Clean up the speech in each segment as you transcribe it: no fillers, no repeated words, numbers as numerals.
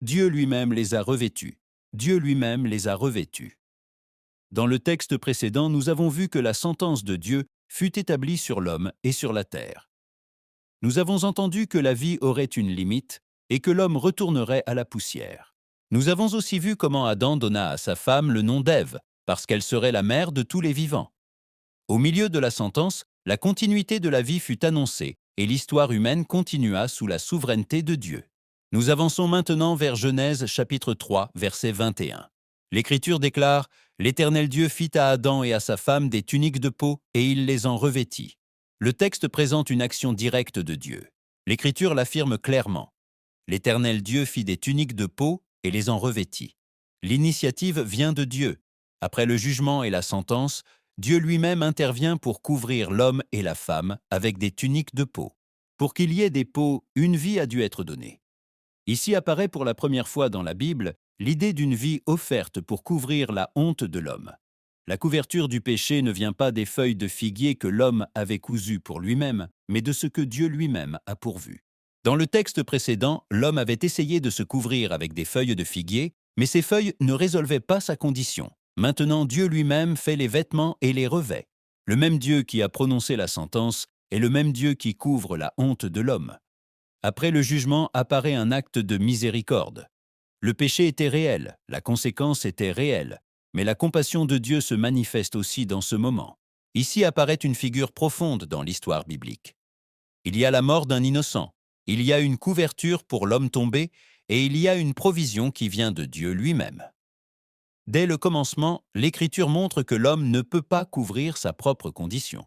Dieu lui-même les a revêtus. Dieu lui-même les a revêtus. Dans le texte précédent, nous avons vu que la sentence de Dieu fut établie sur l'homme et sur la terre. Nous avons entendu que la vie aurait une limite et que l'homme retournerait à la poussière. Nous avons aussi vu comment Adam donna à sa femme le nom d'Ève, parce qu'elle serait la mère de tous les vivants. Au milieu de la sentence, la continuité de la vie fut annoncée et l'histoire humaine continua sous la souveraineté de Dieu. Nous avançons maintenant vers Genèse chapitre 3, verset 21. L'Écriture déclare « L'Éternel Dieu fit à Adam et à sa femme des tuniques de peau, et il les en revêtit. » Le texte présente une action directe de Dieu. L'Écriture l'affirme clairement. L'Éternel Dieu fit des tuniques de peau et les en revêtit. L'initiative vient de Dieu. Après le jugement et la sentence, Dieu lui-même intervient pour couvrir l'homme et la femme avec des tuniques de peau. Pour qu'il y ait des peaux, une vie a dû être donnée. Ici apparaît pour la première fois dans la Bible l'idée d'une vie offerte pour couvrir la honte de l'homme. La couverture du péché ne vient pas des feuilles de figuier que l'homme avait cousues pour lui-même, mais de ce que Dieu lui-même a pourvu. Dans le texte précédent, l'homme avait essayé de se couvrir avec des feuilles de figuier, mais ces feuilles ne résolvaient pas sa condition. Maintenant, Dieu lui-même fait les vêtements et les revêt. Le même Dieu qui a prononcé la sentence est le même Dieu qui couvre la honte de l'homme. Après le jugement apparaît un acte de miséricorde. Le péché était réel, la conséquence était réelle, mais la compassion de Dieu se manifeste aussi dans ce moment. Ici apparaît une figure profonde dans l'histoire biblique. Il y a la mort d'un innocent, il y a une couverture pour l'homme tombé, et il y a une provision qui vient de Dieu lui-même. Dès le commencement, l'Écriture montre que l'homme ne peut pas couvrir sa propre condition.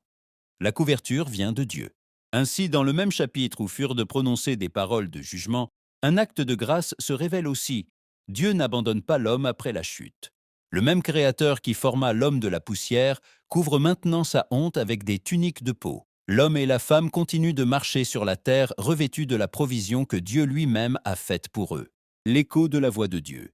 La couverture vient de Dieu. Ainsi, dans le même chapitre où furent de prononcer des paroles de jugement, un acte de grâce se révèle aussi. Dieu n'abandonne pas l'homme après la chute. Le même Créateur qui forma l'homme de la poussière couvre maintenant sa honte avec des tuniques de peau. L'homme et la femme continuent de marcher sur la terre revêtus de la provision que Dieu lui-même a faite pour eux. L'écho de la voix de Dieu.